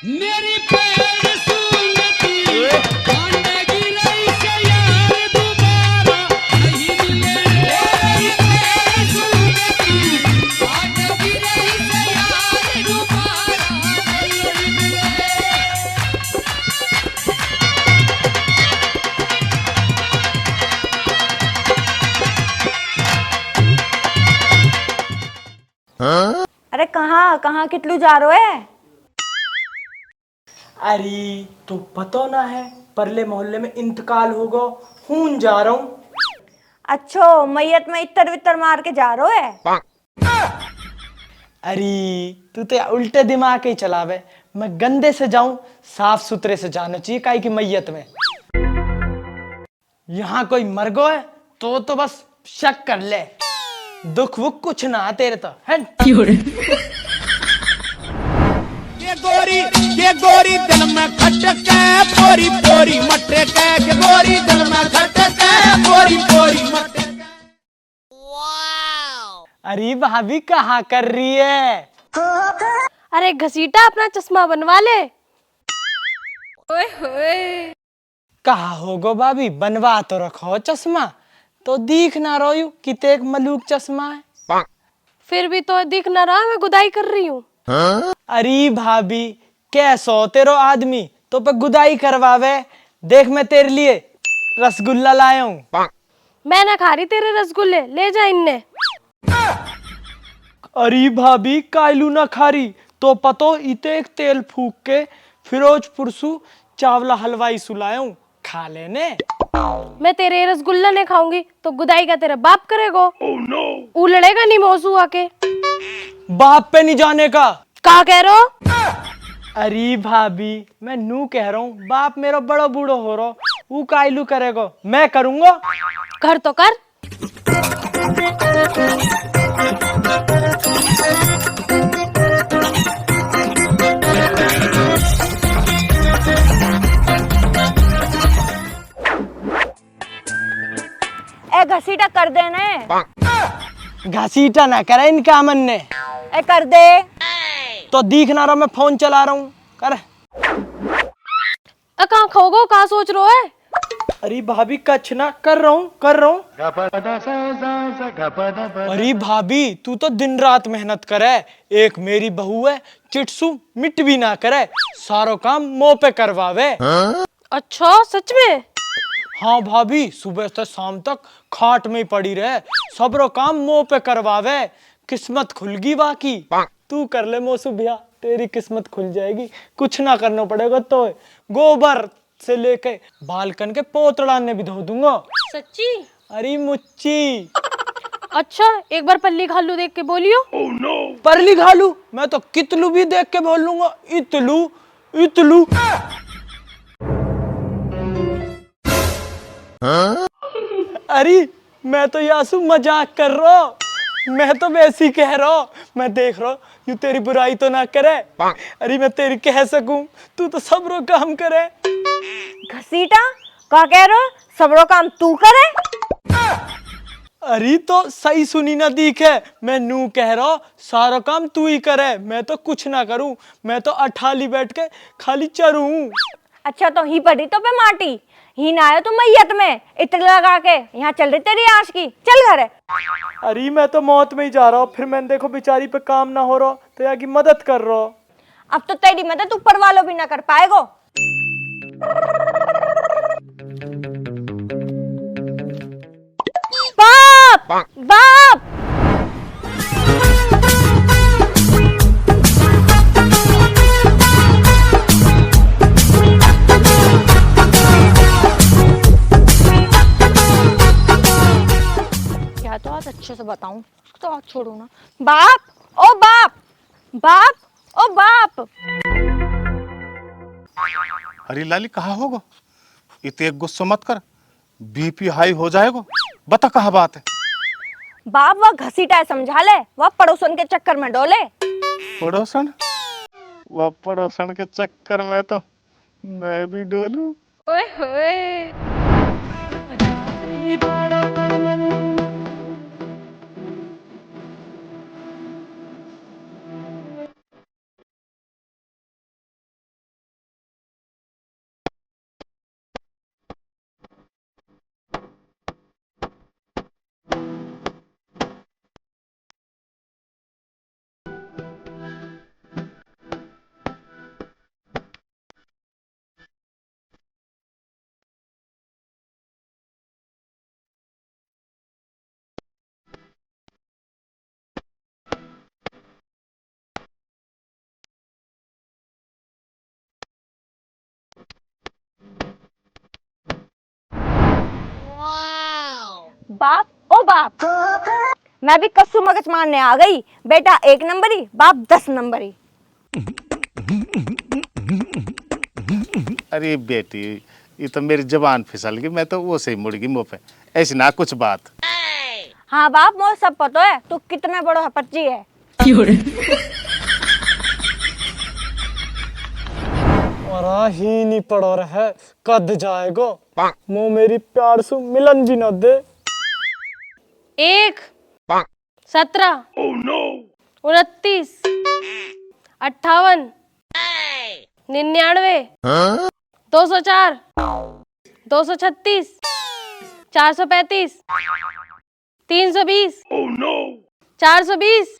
मेरी पैर सुनती कांडेगी रही से यार दोबारा नहीं मिलेंगे। मेरी पैर सुनती कांडेगी रही से यार दोबारा नहीं मिलेंगे। अरे कहाँ कहाँ किटलू जा रहे है? अरे तो पता ना है, परले मोहल्ले में इंतकाल हो गो, हूं जा रहा हूँ। अच्छो मैयत में इतर वितर मार के जा रहे है? अरे तू तो उल्टे दिमाग ही चलावे। मैं गंदे से जाऊं, साफ सुथरे से जाना चाहिए काई की मैयत में। यहाँ कोई मर गो है तो बस शक कर ले, दुख वो कुछ ना तेरे तो है। ये गोरी दिल में खटके पोरी पोरी मटके के गोरी दिल में खटके पोरी पोरी मटके। अरे भाभी कहाँ कर रही है? अरे घसीटा अपना चश्मा बनवा ले। ओए होए। कहा होगो भाभी, बनवा तो रखो चश्मा, तो दिख ना रोयू कि तेक मलूक चश्मा है। फिर भी तो दिख ना रहा, मैं गुदाई कर रही हूँ। अरे भाभी कैसो तेरो आदमी तो पे गुदाई करवावे। देख मैं तेरे लिए रसगुल्ला लाया हूँ। मैं ना खा रही तेरे रसगुल्ले, ले जा इनने। अरे भाभी कायलू ना खारी तो पतो इते एक तेल फूक के फिरोजपुर सु चावला हलवाई सुलाया हूँ, खा लेने। मैं तेरे रसगुल्ला नहीं खाऊंगी तो गुदाई का तेरा बाप करेगो। उलड़ेगा नहीं मौसू आके। बाप पे नहीं जाने का। का कह रहे हो? अरे भाभी मैं नू कह रहा हूँ, बाप मेरा बड़ा बूढ़ो हो रहा, वो कायलू करेगो, मैं करूँगा। कर तो कर। ए घसीटा कर देने। घसीटा ना करे इनका मन ने। ए कर दे। तो दिख ना रहा, मैं फोन चला रहा हूँ, कर। कहाँ खोगो, कहाँ सोच रहे हो है? अरे भाभी कछ ना कर रहा हूँ, कर रहा हूँ। अरे भाभी तू तो दिन रात मेहनत करे, एक मेरी बहू है चिटसू मिट भी ना करे, सारो काम मुंह पे करवावे। अच्छा सच में? हाँ भाभी सुबह से शाम तक खाट में ही पड़ी रहे, सबरो काम मुंह पे करवावे। किस्मत खुलगी बाकी। तू कर ले मोसू भैया, तेरी किस्मत खुल जाएगी, कुछ ना करना पड़ेगा। तो गोबर से लेके बालकन के पोतड़ा ने भी धो दूंगा। सच्ची? अरे मुच्ची। अच्छा एक बार पल्ली घालू देख के बोलियो। परली घालू? मैं तो कितलू भी देख के बोल लूंगा। इतलू इतलू। अरे मैं तो यासु मजाक कर रहा हूँ, मैं तो वैसी कह रहा हूँ। मैं देख रहा हूँ यू तेरी बुराई तो ना करे। अरे मैं तेरी कह सकूं, तू तो सबरो काम करे। घसीटा का कह रहे हो? सबरो काम तू करे? अरे तो सही सुनी ना दिखे, मैं नू कह रहा हूँ सारा काम तू ही करे, मैं तो कुछ ना करूं, मैं तो अठाली बैठ के खाली चरूं। अच्छा तो ही पड़ी तो पे माटी, ही ना आयो तो मैयत में इत्र लगा के यहाँ चल रही तेरी आश की। चल घरे। अरे मैं तो मौत में ही जा रहा हूँ, फिर मैंने देखो बेचारी पे काम ना हो रहा तो यहाँ की मदद कर रहा हूँ। अब तो तेरी मदद ऊपर वालों भी ना कर पाएगो। बाप बाप। क्या तो आज अच्छे से बताऊं, तो आज छोड़ू ना। बाप ओ बाप, बाप ओ बाप। अरे लाली कहाँ होगा, इतने गुस्सा मत कर, बीपी हाई हो जाएगा। बता कहाँ बात है। बाप वह घसीटा है, समझा ले, वह पड़ोसन के चक्कर में डोले। पड़ोसन? वह पड़ोसन के चक्कर में तो मैं भी डोलूं। ओए होए। बाप ओ बाप, मैं भी कस्सू मगज मारने आ गई। बेटा 1 नंबरी, बाप 10 नंबरी। अरे बेटी, ये तो मेरी जबान फिसल गई, मैं तो वो से ही मुड़ गई मुंह पे। ऐसी ना कुछ बात। हाँ बाप, मुझे सब पता है तू कितना बड़ा हपच्ची है। और ही नहीं पड़ो रहे, कद जाएगो मो मेरी प्यार सु मिलन भी न दे। 1 17 29 58 99 204 236 435 320 420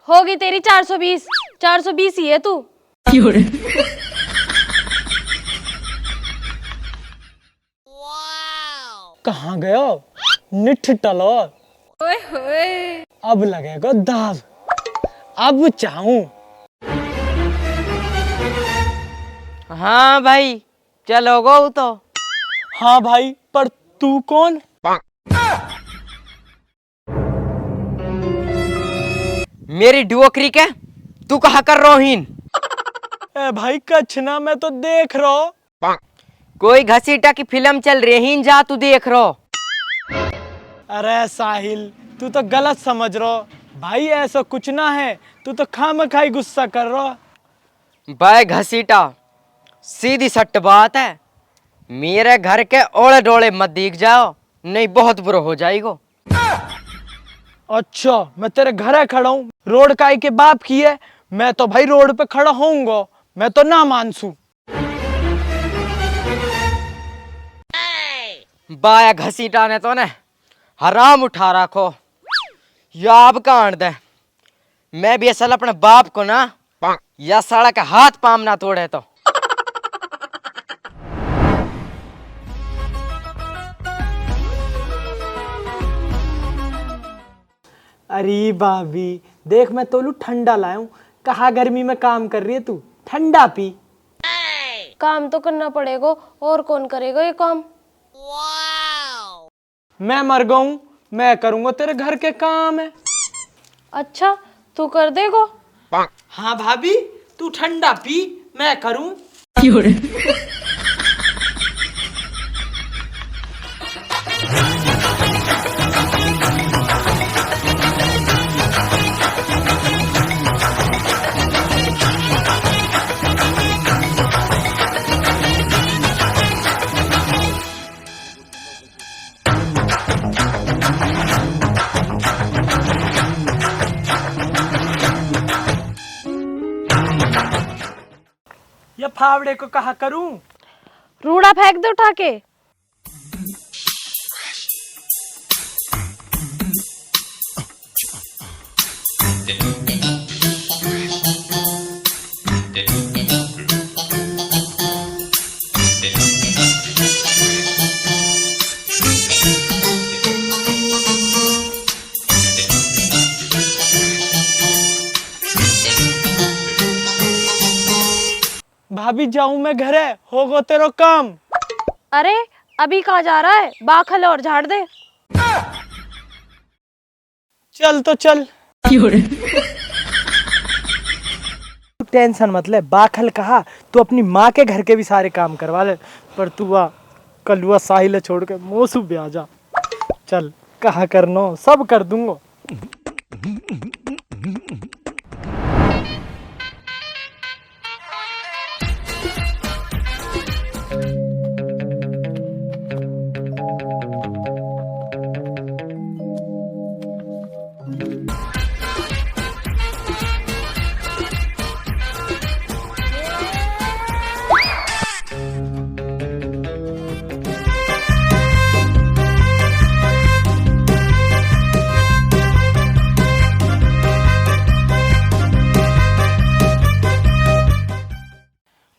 होगी तेरी 420 420 ही है तू। कहाँ गयो निठ टलो, अब लगेगा दाव, अब चाहूं। हाँ भाई चलोगो तो। हाँ भाई, पर तू कौन? मेरी डुओकरी के तू कहा कर रोहीन? ए भाई कछना, मैं तो देख रहा हूँ। कोई घसीटा की फिल्म चल रही है, जा तू देख रो। अरे साहिल, तू तो गलत समझ रहा भाई, ऐसा कुछ ना है, तू तो खामखाई गुस्सा कर रहा। भाई घसीटा सीधी सट्ट बात है, मेरे घर के ओले डोले मत दिख जाओ, नहीं बहुत बुरा हो जाएगो। अच्छा, मैं तेरे घर खड़ा हूँ, रोड काई के बाप की है, मैं तो भाई रोड पे खड़ा होऊंगा, मैं तो ना मानसू। बाया घसीटा ने तो ने हराम उठा रखो, या अब कांड दे। मैं भी असल अपने बाप को ना या साला का हाथ पाम ना तोड़े तो। अरे भाभी देख, मैं तोलू ठंडा लाया हूँ, कहा गर्मी में काम कर रही है तू, ठंडा पी। काम तो करना पड़ेगा, और कौन करेगा ये काम। मैं मर गऊं, मैं करूंगा, तेरे घर के काम है। अच्छा तू कर देगो। हाँ भाभी, तू ठंडा पी, मैं करूं। ये फावड़े को कहा करूं? रूड़ा फेंक दे उठा के। भाभी जाऊं मैं घरे, होगो तेरो काम। अरे अभी कहाँ जा रहा है, बाखल और झाड़ दे। चल तो चल। टेंशन मत ले, बाखल कहा तू अपनी माँ के घर के भी सारे काम करवा ले, पर तू आ कलुआ साहिल छोड़ के मोसू ब्याह जा। चल कहा करनो, सब कर दूंगा।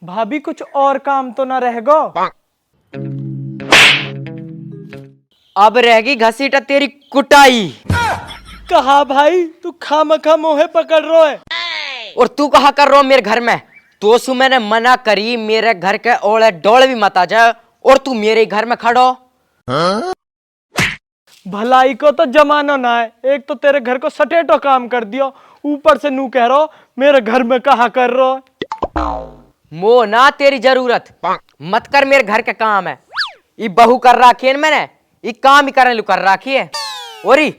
भाभी कुछ और काम तो ना रहेगो? अब रहेगी घसीटा तेरी कुटाई। कहा भाई, तू खामखा मोहे पकड़ रो है। और तू कहा कर रो मेरे घर में? तो सु मैंने मना करी, मेरे घर के ओले डोले भी मत आ जाए, और तू मेरे घर में खड़ो। भलाई को तो जमाना ना है। एक तो तेरे घर को सटेटो काम कर दियो, ऊपर से नू कह रहा मेरे घर में कहा कर रहा। मो ना तेरी जरूरत मत कर, मेरे घर का काम है। ये बहू कर रखी है मैंने, ये काम ही करने लू कर रखी है। और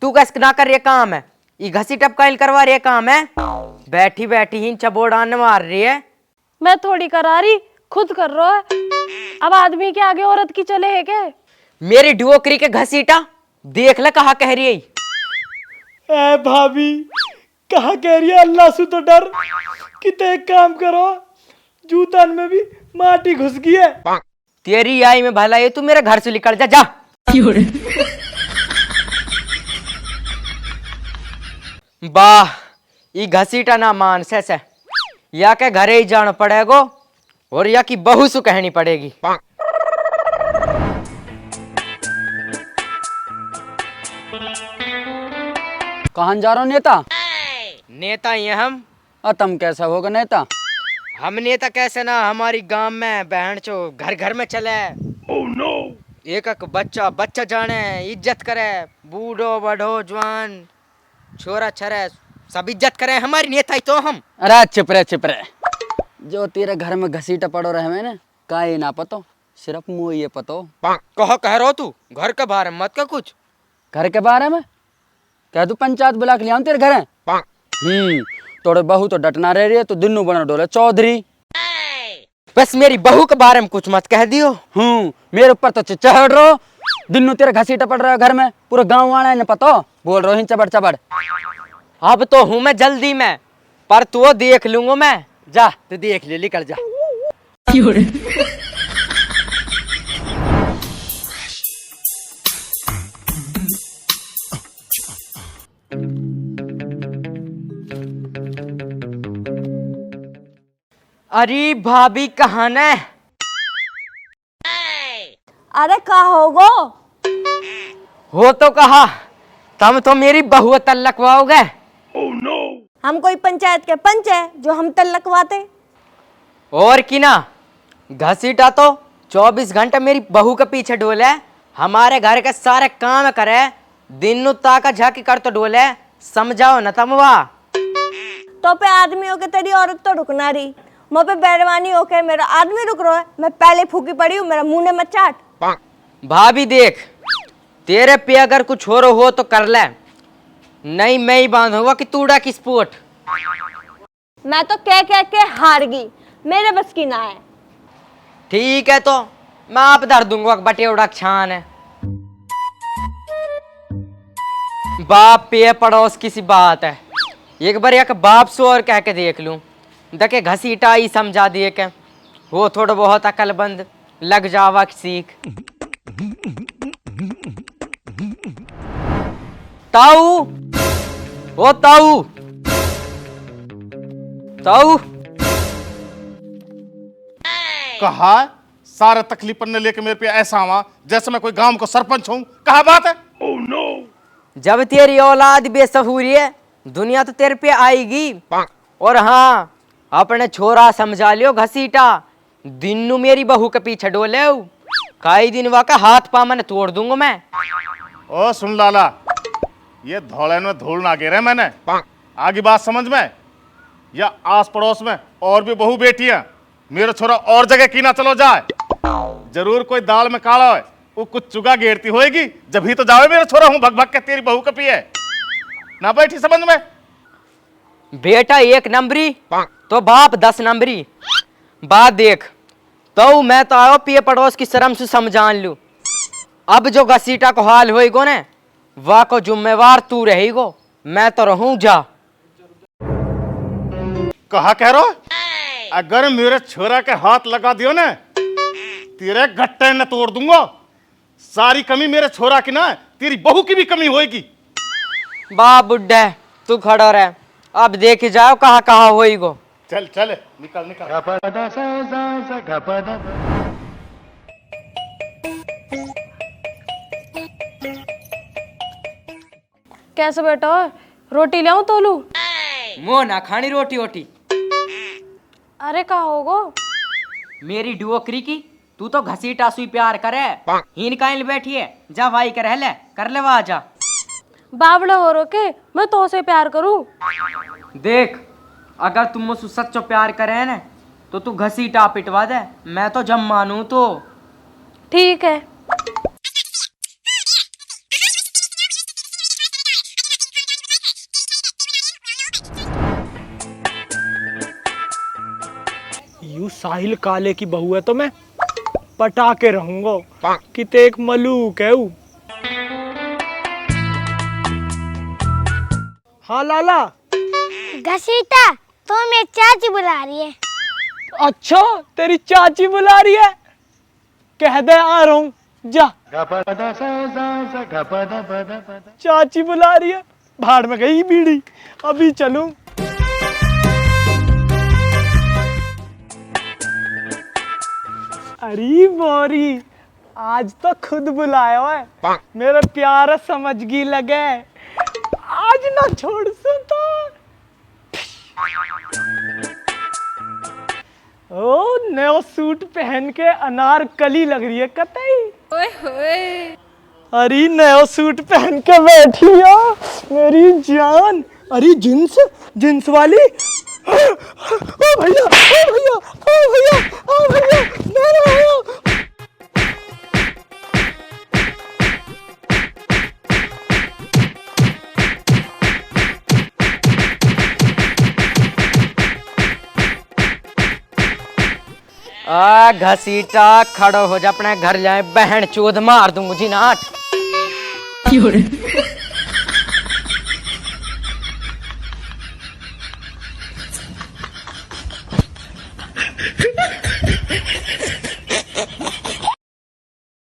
तू कैसे ना कर, ये काम है। ये घसी टपकाइल करवा रही है काम है। बैठी बैठी ही चबोड़ान मार रही है। मैं थोड़ी करा रही, खुद कर रहा है। अब आदमी के आगे औरत की चले है क्या? मेरी डुओकरी के घसीटा देख ले कहा कह रही है। ए भाभी कहा कह रही है, अल्लाह से तो डर। कितने एक काम करो, जूतन में भी माटी घुस गई है। तेरी आई में भला ये, तू मेरे घर से निकल जा, जा। वाह, ये घसीटा ना मान से या के घरे ही जाना पड़ेगो और या की बहू सु कहनी पड़ेगी। कहाँ जा रहा हो नेता? नेता ही हैं हम। तुम कैसा होगा नेता? हम नेता कैसे ना, हमारी गांव में बहन चो घर घर में चले। एक एक बच्चा बच्चा जाने, इज्जत करे। बूढ़ो बड़ो जवान छोरा छरे सब इज्जत करे। हमारी नेता ही तो हम। अरे चुप रहे। जो तेरे घर में घसीटा पड़ो रहे मैंने का ही ना पतो, सिर्फ मुँह ये पतो। कहो कह रहो तू घर के बारे में मत का कुछ। घर के बारे में कह तू पंचायत बुला के ले आऊं तेरे घर है। तोड़े बहू तो डटना रह रही है, तो दिनू बना डोले चौधरी। बस मेरी बहू के बारे में कुछ मत कह दियो। मेरे ऊपर तो चढ़ रहो। दिनू तेरे घसीटा पड़ रहा है घर में, पूरे गाँव वाला ने पतो बोल रहे हो चबड़ चबड़। अब तो हूँ मैं जल्दी में, पर तू देख लूंगा मैं। जा तू देख ले, निकल जा। अरे भाभी कहाँ ने? अरे का होगो? हो तो कहा, तुम तो मेरी बहू तल्लकवाओगे। हम कोई पंचायत के पंच है जो हम तल्लकवाते? और की ना, घसीटा तो 24 घंटे मेरी बहू के पीछे डोले। हमारे घर के सारे काम करे, दिन ताका झाकी कर तो डोले। समझाओ न तुम। वाह तो पे आदमियों के तेरी औरत तो रुकना रही, मुँह पे बैरवानी होके मेरा आदमी रुक रहा है। मैं पहले फूकी पड़ी हूँ, मेरा मुंह ने मत चाट। भाभी देख, तेरे पे अगर कुछ हो तो कर ले, नहीं मैं ही बांधूंगा कि तूड़ा की स्पोर्ट। मैं तो कह के हार गई, मेरे बस की ना है। ठीक है तो मैं आप धर दूंगा बटेवड़ा छान है। बाप पे पड़ोस की सी बात है। एक बार एक बाप से और कह के देख लूं, दके घसीटा ही समझा दिए के वो थोड़ा बहुत अकलबंद लग जावा की सीख। ताऊ, ओ ताऊ, ताऊ। कहा सारा तकलीफ ने लेके मेरे पे ऐसा आवा जैसे मैं कोई गांव को सरपंच हूं। कहा बात है? जब तेरी औलाद बेसहूरी है, दुनिया तो तेरे पे आएगी। और हाँ, अपने छोरा समझा लियो घसीटा। दिनू मेरी बहू के पीछे डोले, कई दिन वाका हाथ पा मैंने तोड़ दूंगा मैं। ओ सुन लाला, ये धौले में धूल ना गिरे मैंने। आगे बात समझ में, या आस पड़ोस में और भी बहू बेटियां, मेरा छोरा और जगह की ना चलो जाए। जरूर कोई दाल में काला है, वो कुछ चुगा घेरती होएगी, जब ही तो जावे मेरा छोरा हूं भग भग के तेरी बहू के पिए ना। बैठी समझ में। बेटा 1 नंबरी तो बाप 10 नंबरी। बात देख, तो मैं तो आयो पिए पड़ोस की शर्म से समझान लू। अब जो घसीटा को हाल होएगो ने, वाह को जिम्मेवार तू रहेगो, मैं तो रहूं। जा। कहा कह रहा? अगर मेरे छोरा के हाथ लगा दियो ना, तेरे गट्टे न तोड़ दूंगा। सारी कमी मेरे छोरा की ना, तेरी बहू की भी कमी होएगी। बाप बुड्ढे तू खड़ा रह, अब देख जाओ कहाँ कहाँ होएगो। चल चल निकल निकल। कैसे बेटा, रोटी ले आऊं तोलू? मुँह ना खानी रोटी वोटी। अरे का होगो? मेरी डुओकरी की तू तो घसीटा सुई प्यार करे, हीन काइल बैठी है, जा भाई कर ले वहाँ जा। बावड़ा हो रोके, मैं तो से प्यार करूं। देख, अगर तुम मुझसे सच्चो प्यार करे ना तो तू घसीटा पिटवा दे, मैं तो जब मानू तो। ठीक है। यू साहिल काले की बहू है तो मैं पटा के रहूंगा कि ते एक मलूक है ऊ। हाँ लाला। घसीटा तो मेरी चाची बुला रही है। अच्छा, तेरी चाची बुला रही है, कह दे आ रहा हूँ, जा। चाची बुला रही है, भाड़ में गई बीड़ी, अभी चलूं। अरे बोरी, आज तो खुद बुलाया है, मेरे प्यार समझगी लगे, आज ना छोड़ सो तो। ओ, नया सूट पहन के अनारकली लग रही है कतई। अरे नया सूट पहन के बैठी हो मेरी जान। अरे जींस वाली। ओ भैया, ओ भैया, ओ भैया, ओ भैया, मेरा भैया। घसीटा खड़ो हो जा, अपने घर जाए, बहन चोद मार दूंगी नाट।